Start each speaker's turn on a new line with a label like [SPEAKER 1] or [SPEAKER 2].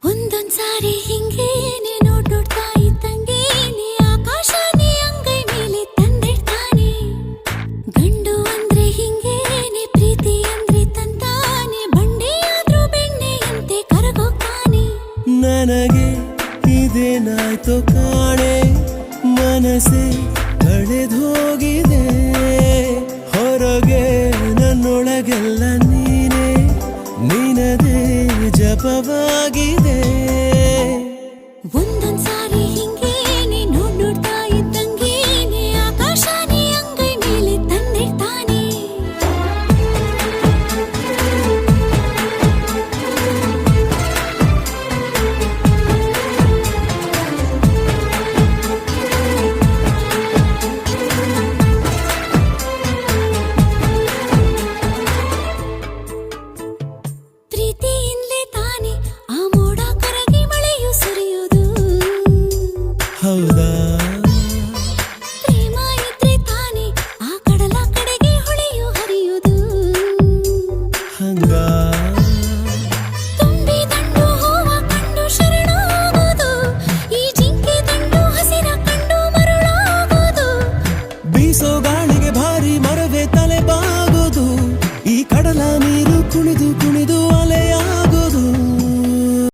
[SPEAKER 1] ಒಂದೊಂದ್ಸಾರಿ ಹಿಂಗೇನೆ ನೋಡ್ತಾ ಇದ್ದಂಗೇನೆ ಆಕಾಶನೇ ಅಂಗೈ ಮೇಲೆ ತಂದಿಡ್ತಾನೆ. ಗಂಡು ಅಂದ್ರೆ ಹಿಂಗೇನೆ, ಪ್ರೀತಿ ಅಂದ್ರೆ ತಂತಾನೆ, ಬಂಡೆಯಾದ್ರೂ ಬೆಣ್ಣೆಯಂತೆ ಕರಗೋಗ್ತಾನೆ.
[SPEAKER 2] ನನಗೆ ಇದೇನಾಯ್ತು ಕಾಣೆ, ಮನಸ್ಸೇ ಕಳೆದೋಗಿದೆ. ಹೊರಗೆ ನನ್ನೊಳಗೆಲ್ಲ ನೀನೇ, ನಿನದೇ ಜಪವಾಗಿದೆ.
[SPEAKER 1] ಒಂದೊಂದ್ಸಾರಿ ಹಿಂಗೇನೆ ನೋಡ್ತಾ ಇದ್ದಂಗೇನೆ ಆಕಾಶನೇ ಅಂಗೈ ಮೇಲೆ ತಂದಿಡ್ತಾನೆ. ಪ್ರೀತಿಯಿಂದಲೇ ತಾನೆ ಆ ಮೋಡ ಕರಗಿ ಮಳೆಯು ಸುರಿಯುವುದು.
[SPEAKER 2] ಹೌದಾ?
[SPEAKER 1] ಪ್ರೇಮ ಇದ್ರೆ ತಾನೆ ಆ ಕಡಲ ಕಡೆಗೆ ಹೊಳೆಯು ಹರಿಯುವುದು.
[SPEAKER 2] ಹಂಗ
[SPEAKER 1] ತುಂಬಿ ದಂಡು ಹೂವ ಕಂಡು ಶರಣಾಗೋದು, ಈ ಜಿಂಕೆ ದಂಡು ಹಸಿರ ಕಂಡು ಮರುಳಾಗೋದು.
[SPEAKER 2] ಬೀಸೋ ಗಾಳಿಗೆ ಭಾರಿ ಮರವೇ ತಲೆ ಬಾಗೋದು, ಈ ಕಡಲ ನೀರು ಕುಣಿದು ಕುಣಿದು